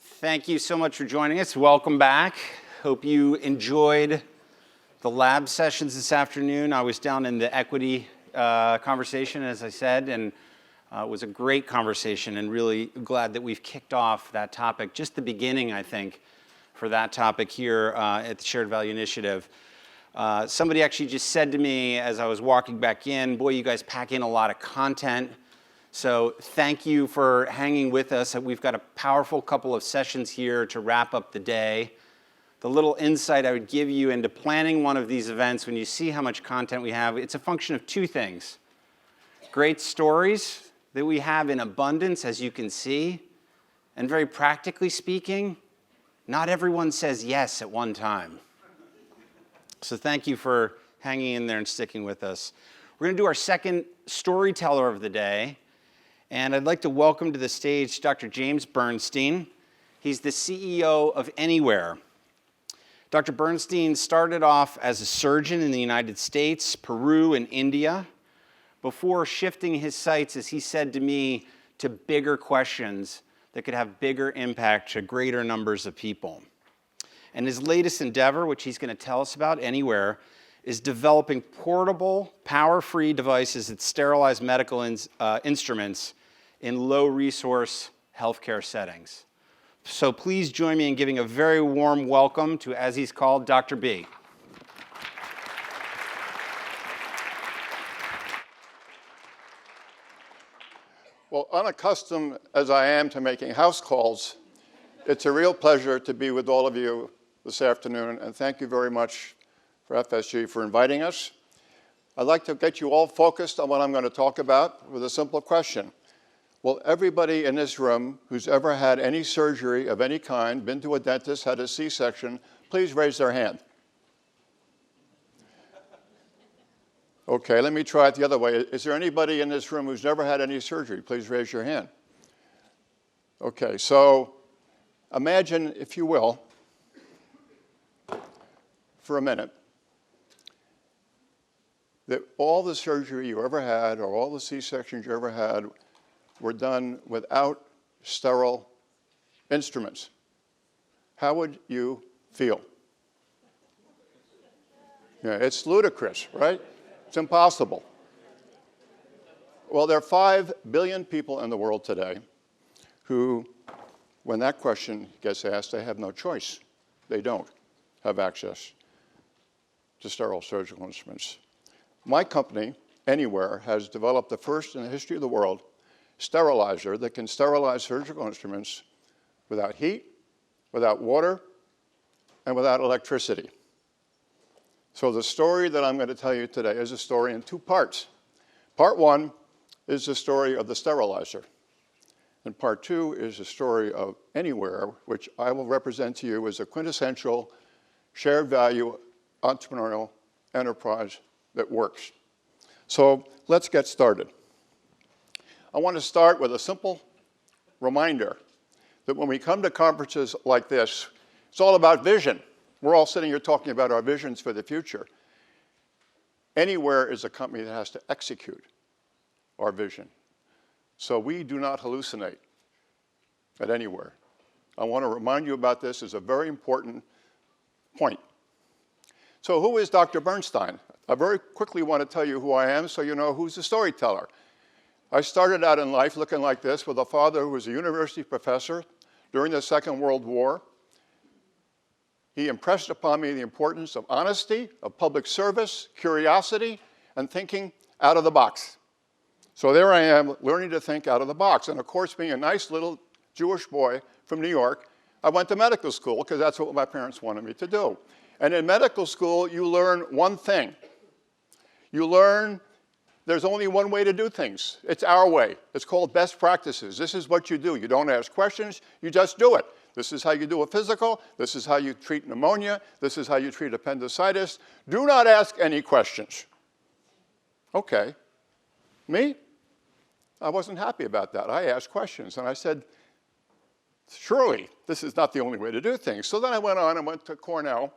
Thank you so much for joining us. Welcome back. Hope you enjoyed the lab sessions this afternoon. I was down in the equity conversation, as I said, and it was a great conversation, and really glad that we've kicked off that topic. Just the beginning, I think, for that topic here at the Shared Value Initiative. Somebody actually just said to me as I was walking back in, boy, you guys pack in a lot of content. So thank you for hanging with us. We've got a powerful couple of sessions here to wrap up the day. The little insight I would give you into planning one of these events, when you see how much content we have, it's a function of two things. Great stories that we have in abundance, as you can see, and very practically speaking, not everyone says yes at one time. So thank you for hanging in there and sticking with us. We're going to do our second storyteller of the day. And I'd like to welcome to the stage Dr. James Bernstein. He's the CEO of Eniware. Dr. Bernstein started off as a surgeon in the United States, Peru, and India, before shifting his sights, as he said to me, to bigger questions that could have bigger impact to greater numbers of people. And his latest endeavor, which he's going to tell us about, Eniware, is developing portable, power-free devices that sterilize medical instruments in low-resource healthcare settings. So please join me in giving a very warm welcome to, as he's called, Dr. B. Well, unaccustomed as I am to making house calls, it's a real pleasure to be with all of you this afternoon, and thank you very much for FSG for inviting us. I'd like to get you all focused on what I'm going to talk about with a simple question. Will everybody in this room who's ever had any surgery of any kind, been to a dentist, had a C-section, please raise their hand? Okay, let me try it the other way. Is there anybody in this room who's never had any surgery? Please raise your hand. Okay, so imagine, if you will, for a minute, that all the surgery you ever had or all the C-sections you ever had were done without sterile instruments. How would you feel? Yeah, it's ludicrous, right? It's impossible. Well, there are 5 billion people in the world today who, when that question gets asked, they have no choice. They don't have access to sterile surgical instruments. My company, Eniware, has developed the first in the history of the world sterilizer that can sterilize surgical instruments without heat, without water, and without electricity. So the story that I'm going to tell you today is a story in 2 parts. Part 1 is the story of the sterilizer. And part 2 is the story of Eniware, which I will represent to you as a quintessential shared value entrepreneurial enterprise that works. So let's get started. I want to start with a simple reminder that when we come to conferences like this, it's all about vision. We're all sitting here talking about our visions for the future. Eniware is a company that has to execute our vision. So we do not hallucinate at Eniware. I want to remind you about this as a very important point. So who is Dr. Bernstein? I very quickly want to tell you who I am so you know who's the storyteller. I started out in life looking like this with a father who was a university professor during the Second World War. He impressed upon me the importance of honesty, of public service, curiosity, and thinking out of the box. So there I am, learning to think out of the box. And of course, being a nice little Jewish boy from New York, I went to medical school because that's what my parents wanted me to do. And in medical school, you learn one thing. You learn there's only one way to do things. It's our way. It's called best practices. This is what you do. You don't ask questions, you just do it. This is how you do a physical. This is how you treat pneumonia. This is how you treat appendicitis. Do not ask any questions. Okay. Me? I wasn't happy about that. I asked questions, and I said, surely this is not the only way to do things. So then I went on and went to Cornell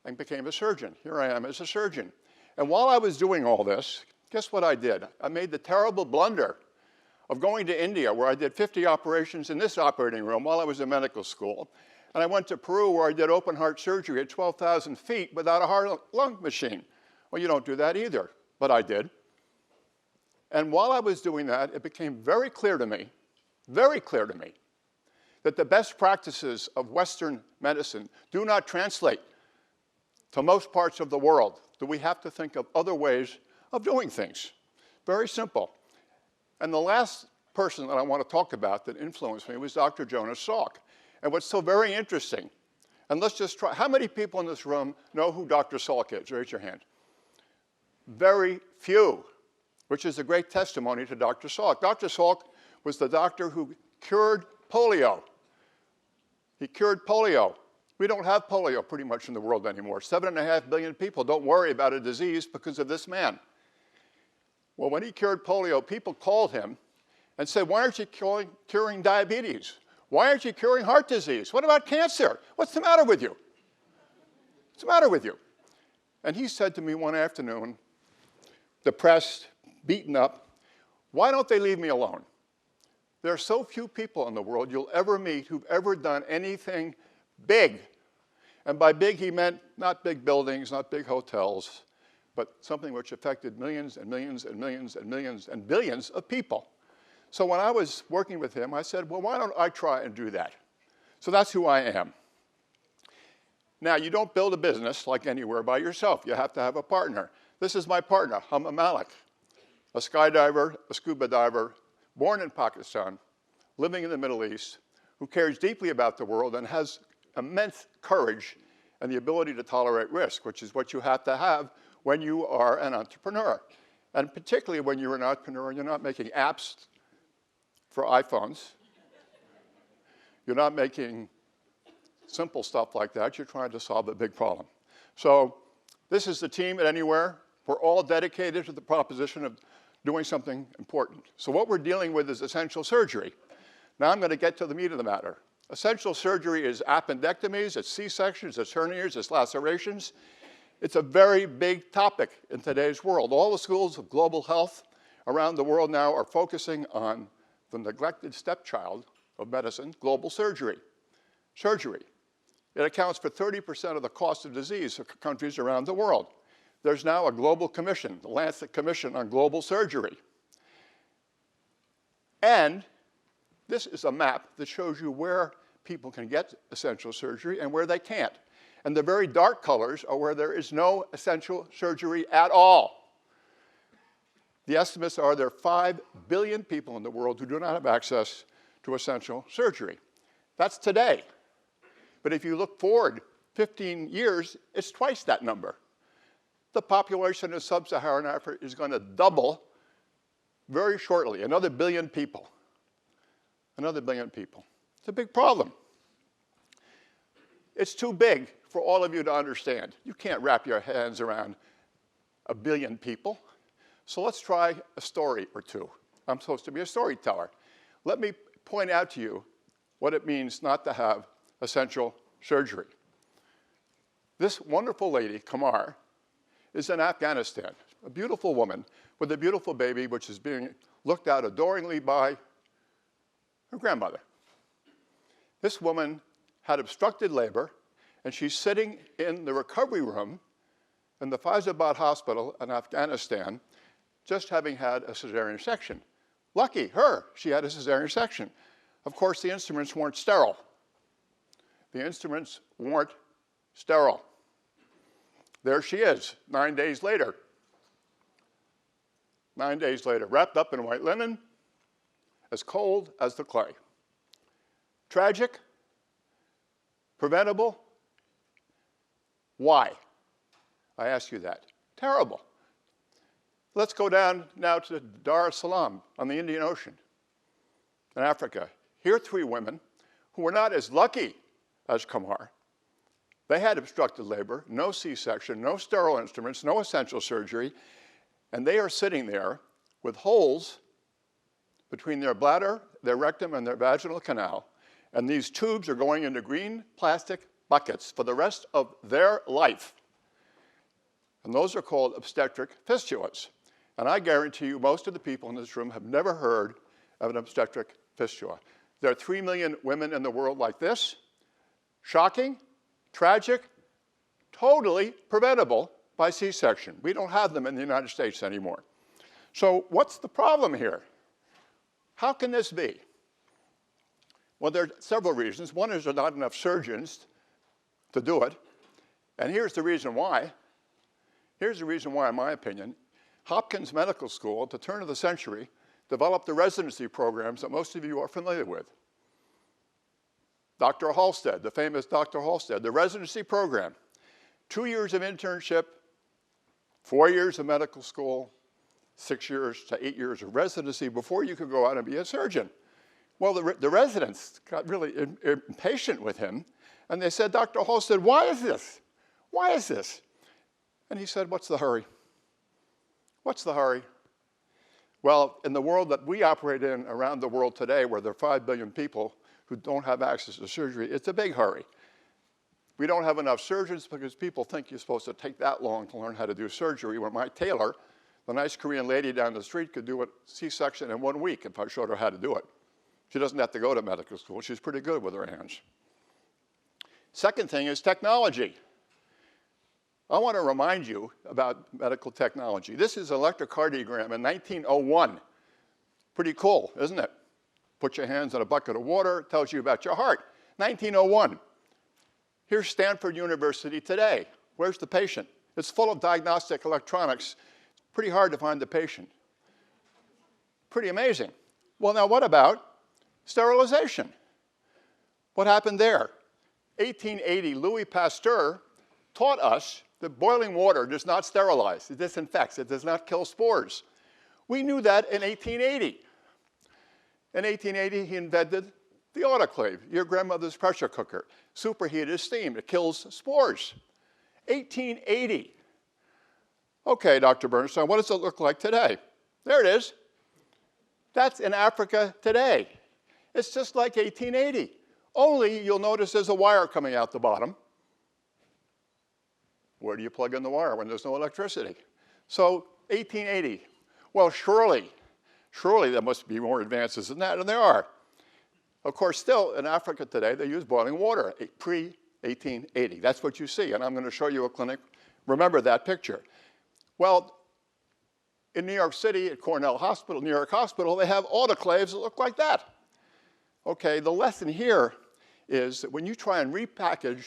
and became a surgeon. Here I am as a surgeon. And while I was doing all this, guess what I did? I made the terrible blunder of going to India, where I did 50 operations in this operating room while I was in medical school. And I went to Peru, where I did open heart surgery at 12,000 feet without a heart lung machine. Well, you don't do that either, but I did. And while I was doing that, it became very clear to me, that the best practices of Western medicine do not translate to most parts of the world, that we have to think of other ways of doing things. Very simple. And the last person that I want to talk about that influenced me was Dr. Jonas Salk. And what's so very interesting, and let's just try, how many people in this room know who Dr. Salk is? Raise your hand. Very few, which is a great testimony to Dr. Salk. Dr. Salk was the doctor who cured polio. He cured polio. We don't have polio pretty much in the world anymore. 7.5 billion people don't worry about a disease because of this man. Well, when he cured polio, people called him and said, why aren't you curing diabetes? Why aren't you curing heart disease? What about cancer? What's the matter with you? What's the matter with you? And he said to me one afternoon, depressed, beaten up, why don't they leave me alone? There are so few people in the world you'll ever meet who've ever done anything big. And by big, he meant not big buildings, not big hotels, but something which affected millions and millions and millions and millions and billions of people. So when I was working with him, I said, well, why don't I try and do that? So that's who I am. Now, you don't build a business like Eniware by yourself. You have to have a partner. This is my partner, Hamma Malik, a skydiver, a scuba diver, born in Pakistan, living in the Middle East, who cares deeply about the world and has immense courage and the ability to tolerate risk, which is what you have to have when you are an entrepreneur. And particularly when you're an entrepreneur, you're not making apps for iPhones. You're not making simple stuff like that. You're trying to solve a big problem. So this is the team at Eniware. We're all dedicated to the proposition of doing something important. So what we're dealing with is essential surgery. Now I'm going to get to the meat of the matter. Essential surgery is appendectomies, it's C-sections, it's hernias, it's lacerations. It's a very big topic in today's world. All the schools of global health around the world now are focusing on the neglected stepchild of medicine, global surgery. Surgery. It accounts for 30% of the cost of disease for countries around the world. There's now a global commission, the Lancet Commission on Global Surgery. And this is a map that shows you where people can get essential surgery and where they can't. And the very dark colors are where there is no essential surgery at all. The estimates are there are 5 billion people in the world who do not have access to essential surgery. That's today. But if you look forward 15 years, it's twice that number. The population of sub-Saharan Africa is going to double very shortly, another billion people. Another billion people. It's a big problem. It's too big for all of you to understand. You can't wrap your hands around a billion people. So let's try a story or two. I'm supposed to be a storyteller. Let me point out to you what it means not to have essential surgery. This wonderful lady, Kamar, is in Afghanistan, a beautiful woman with a beautiful baby which is being looked at adoringly by her grandmother. This woman had obstructed labor, and she's sitting in the recovery room in the Faizabad hospital in Afghanistan, just having had a cesarean section. Lucky her, she had a cesarean section. Of course, the instruments weren't sterile. The instruments weren't sterile. There she is, 9 days later. 9 days later, wrapped up in white linen, as cold as the clay. Tragic? Preventable? Why? I ask you that. Terrible. Let's go down now to Dar es Salaam on the Indian Ocean in Africa. Here are 3 women who were not as lucky as Kamar. They had obstructed labor, no C-section, no sterile instruments, no essential surgery, and they are sitting there with holes between their bladder, their rectum, and their vaginal canal, and these tubes are going into green plastic buckets for the rest of their life. And those are called obstetric fistulas. And I guarantee you most of the people in this room have never heard of an obstetric fistula. There are 3 million women in the world like this. Shocking, tragic, totally preventable by C-section. We don't have them in the United States anymore. So what's the problem here? How can this be? Well, there are several reasons. One is there are not enough surgeons to do it. And here's the reason why. Here's the reason why, in my opinion. Hopkins Medical School, at the turn of the century, developed the residency programs that most of you are familiar with. Dr. Halstead, the famous Dr. Halstead, the residency program. 2 years of internship, 4 years of medical school, 6 years to 8 years of residency before you could go out and be a surgeon. Well, the residents got really impatient with him, and they said, Dr. Halstead, why is this? Why is this? And he said, what's the hurry? What's the hurry? Well, in the world that we operate in around the world today, where there are 5 billion people who don't have access to surgery, it's a big hurry. We don't have enough surgeons because people think you're supposed to take that long to learn how to do surgery, when my tailor, the nice Korean lady down the street, could do a C-section in 1 week if I showed her how to do it. She doesn't have to go to medical school. She's pretty good with her hands. Second thing is technology. I want to remind you about medical technology. This is an electrocardiogram in 1901. Pretty cool, isn't it? Put your hands in a bucket of water, it tells you about your heart. 1901. Here's Stanford University today. Where's the patient? It's full of diagnostic electronics. Pretty hard to find the patient. Pretty amazing. Well, now what about sterilization? What happened there? 1880, Louis Pasteur taught us that boiling water does not sterilize. It disinfects. It does not kill spores. We knew that in 1880. In 1880, he invented the autoclave, your grandmother's pressure cooker. Superheated steam, it kills spores. 1880. Okay, Dr. Bernstein, what does it look like today? There it is. That's in Africa today. It's just like 1880. Only you'll notice there's a wire coming out the bottom. Where do you plug in the wire when there's no electricity? So 1880. Well, surely there must be more advances than that, and there are. Of course, still in Africa today, they use boiling water, pre-1880. That's what you see, and I'm going to show you a clinic. Remember that picture. Well, in New York City, at Cornell Hospital, New York Hospital, they have autoclaves that look like that. Okay, the lesson here is that when you try and repackage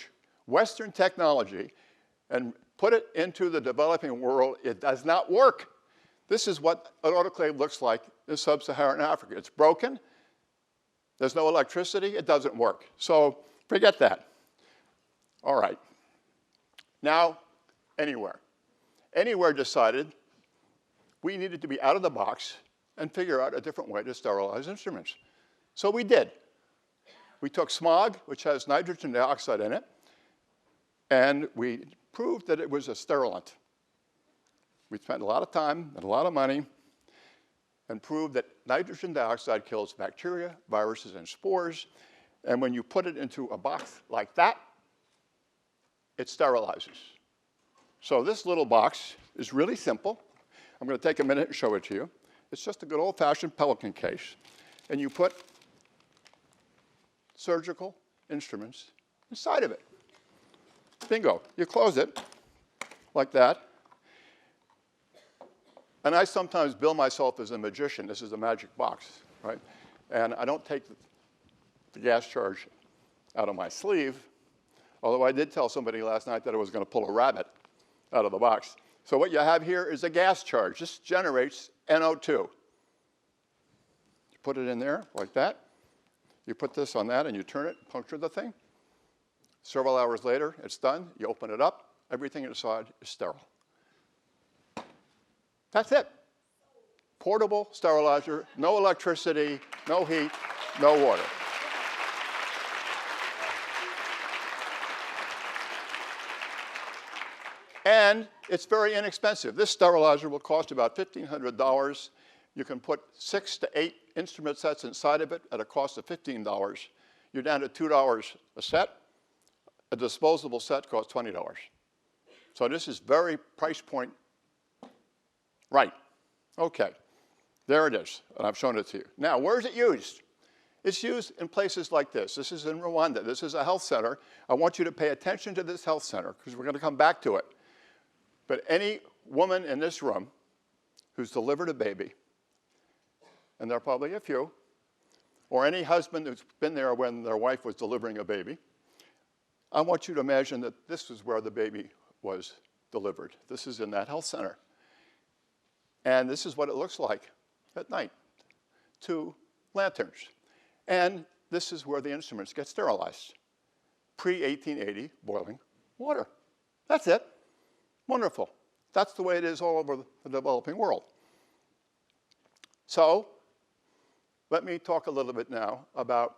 Western technology and put it into the developing world, it does not work. This is what an autoclave looks like in sub-Saharan Africa. It's broken. There's no electricity. It doesn't work. So forget that. All right. Now, Eniware. Eniware decided we needed to be out of the box and figure out a different way to sterilize instruments. So we did. We took smog, which has nitrogen dioxide in it, and we proved that it was a sterilant. We spent a lot of time and a lot of money and proved that nitrogen dioxide kills bacteria, viruses, and spores. And when you put it into a box like that, it sterilizes. So this little box is really simple. I'm going to take a minute and show it to you. It's just a good old-fashioned Pelican case. And you put surgical instruments inside of it. Bingo. You close it like that. And I sometimes bill myself as a magician. This is a magic box, right? And I don't take the gas charge out of my sleeve, although I did tell somebody last night that I was going to pull a rabbit out of the box. So what you have here is a gas charge. This generates NO2. You put it in there like that. You put this on that and you turn it, puncture the thing. Several hours later, it's done. You open it up. Everything inside is sterile. That's it. Portable sterilizer, no electricity, no heat, no water. And it's very inexpensive. This sterilizer will cost about $1,500. You can put 6 to 8 instrument sets inside of it at a cost of $15. You're down to $2 a set. A disposable set costs $20. So this is very price point right. Okay. There it is, and I've shown it to you. Now, where is it used? It's used in places like this. This is in Rwanda. This is a health center. I want you to pay attention to this health center because we're going to come back to it. But any woman in this room who's delivered a baby, and there are probably a few, or any husband who's been there when their wife was delivering a baby, I want you to imagine that this is where the baby was delivered. This is in that health center. And this is what it looks like at night. 2 lanterns. And this is where the instruments get sterilized. Pre-1880 boiling water. That's it. Wonderful. That's the way it is all over the developing world. So let me talk a little bit now about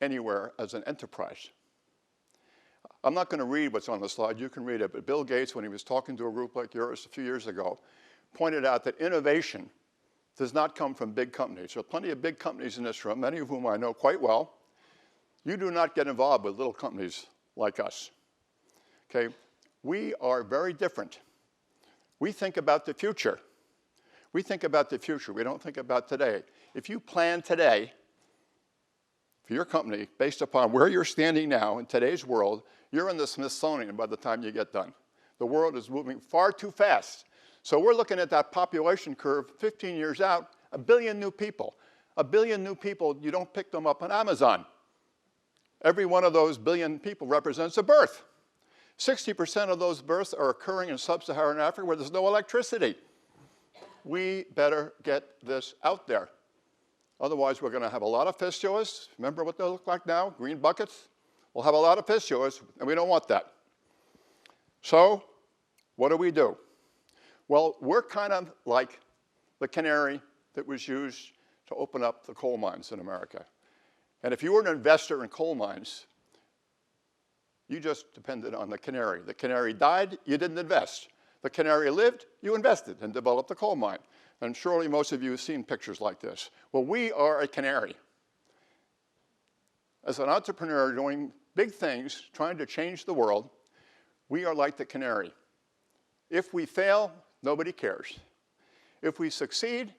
Eniware as an enterprise. I'm not going to read what's on the slide. You can read it. But Bill Gates, when he was talking to a group like yours a few years ago, pointed out that innovation does not come from big companies. There are plenty of big companies in this room, many of whom I know quite well. You do not get involved with little companies like us. Okay? We are very different. We think about the future. We think about the future. We don't think about today. If you plan today for your company based upon where you're standing now in today's world, you're in the Smithsonian by the time you get done. The world is moving far too fast. So we're looking at that population curve 15 years out, 1 billion new people. 1 billion new people, you don't pick them up on Amazon. Every one of those billion people represents a birth. 60% of those births are occurring in sub-Saharan Africa where there's no electricity. We better get this out there. Otherwise, we're going to have a lot of fistulas. Remember what they look like now? Green buckets? We'll have a lot of fistulas, and we don't want that. So what do? Well, we're kind of like the canary that was used to open up the coal mines in America. And if you were an investor in coal mines, you just depended on the canary. The canary died, you didn't invest. The canary lived, you invested and developed the coal mine. And surely most of you have seen pictures like this. Well, we are a canary. As an entrepreneur doing big things, trying to change the world, we are like the canary. If we fail, nobody cares. If we succeed,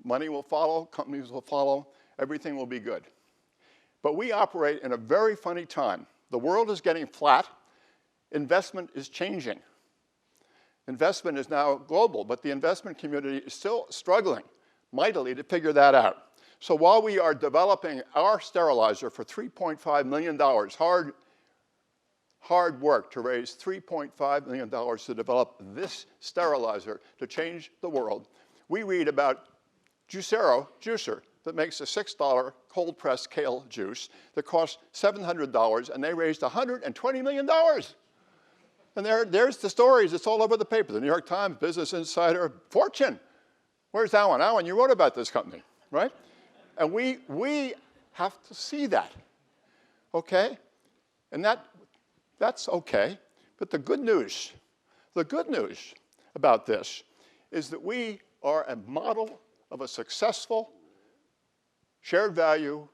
money will follow, companies will follow, everything will be good. But we operate in a very funny time. The world is getting flat. Investment is changing. Investment is now global, but the investment community is still struggling mightily to figure that out. So while we are developing our sterilizer for $3.5 million, hard work to raise $3.5 million to develop this sterilizer to change the world, we read about Juicero Juicer that makes a $6 cold-pressed kale juice that costs $700, and they raised $120 million. And there's the stories. It's all over the paper. The New York Times, Business Insider, Fortune. Where's Alan? Alan, you wrote about this company, right? And we have to see that, okay? And that's okay. But the good news about this is that we are a model of a successful, shared value,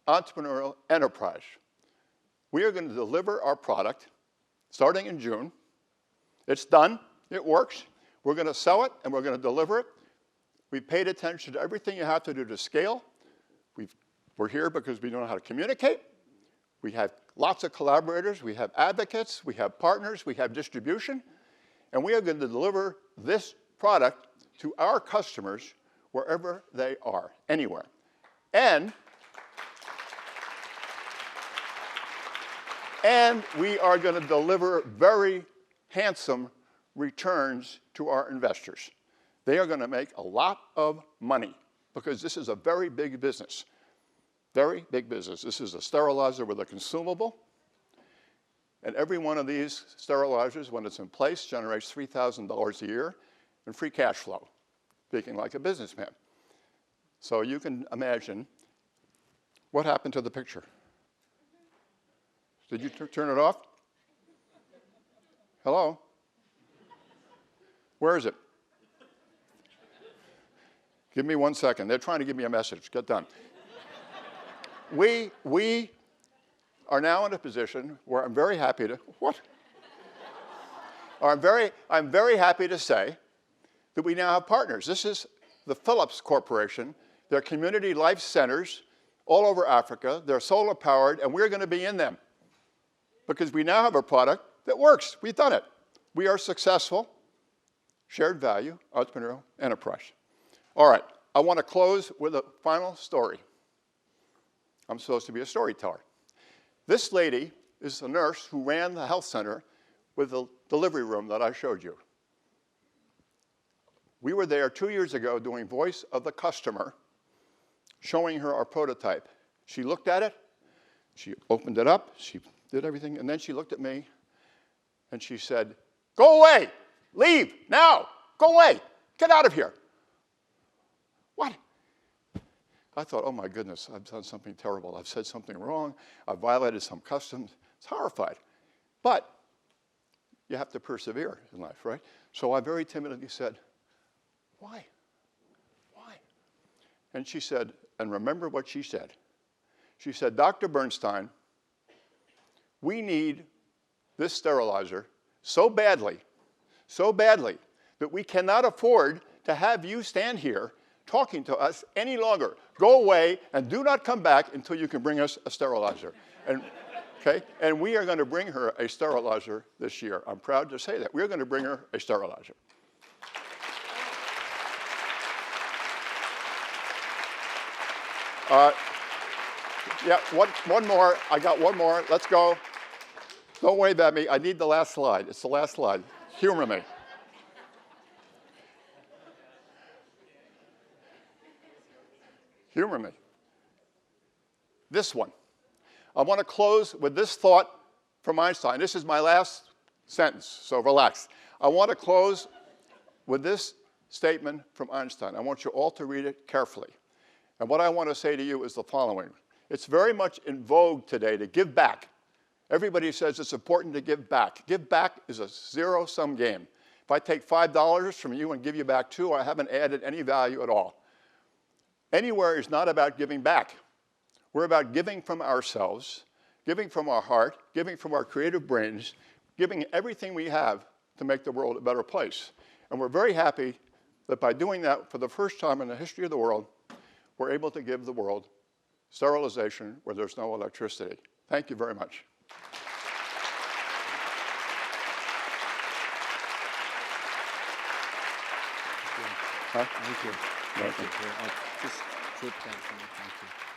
entrepreneurial enterprise. We are going to deliver our product starting in June. It's done. It works. We're going to sell it, and we're going to deliver it. We paid attention to everything you have to do to scale. We're here because we know how to communicate. We have lots of collaborators. We have advocates. We have partners. We have distribution. And we are going to deliver this product to our customers wherever they are, anywhere. And we are going to deliver very handsome returns to our investors. They are going to make a lot of money because this is a very big business. Very big business. This is a sterilizer with a consumable. And every one of these sterilizers, when it's in place, generates $3,000 a year in free cash flow, speaking like a businessman. So you can imagine what happened to the picture. Did you turn it off? Hello? Where is it? Give me 1 second. They're trying to give me a message. Get done. We are now in a position where I'm very happy to, what? I'm very happy to say that we now have partners. This is the Philips Corporation. They're community life centers all over Africa. They're solar powered, and we're going to be in them because we now have a product that works. We've done it. We are successful, shared value, entrepreneurial enterprise. All right, I want to close with a final story. I'm supposed to be a storyteller. This lady is a nurse who ran the health center with the delivery room that I showed you. We were there 2 years ago doing voice of the customer, showing her our prototype. She looked at it, she opened it up, she did everything, and then she looked at me and she said, "Go away, leave, now, go away, get out of here." What? I thought, oh my goodness, I've done something terrible. I've said something wrong. I've violated some customs. I was horrified. But you have to persevere in life, right? So I very timidly said, why? Why? And she said, and remember what she said. She said, "Dr. Bernstein, we need this sterilizer so badly that we cannot afford to have you stand here talking to us any longer. Go away and do not come back until you can bring us a sterilizer." And, okay? And we are going to bring her a sterilizer this year. I'm proud to say that. We're going to bring her a sterilizer. Yeah, one more. I got one more. Let's go. Don't wave at me. I need the last slide. It's the last slide. Humor me. Humor me. This one. I want to close with this thought from Einstein. This is my last sentence, so relax. I want to close with this statement from Einstein. I want you all to read it carefully. And what I want to say to you is the following. It's very much in vogue today to give back. Everybody says it's important to give back. Give back is a zero-sum game. If I take $5 from you and give you back $2, I haven't added any value at all. Anywhere is not about giving back. We're about giving from ourselves, giving from our heart, giving from our creative brains, giving everything we have to make the world a better place. And we're very happy that by doing that for the first time in the history of the world, we're able to give the world sterilization where there's no electricity. Thank you very much. Huh? Thank you. Thank you. Just sit down. Thank you.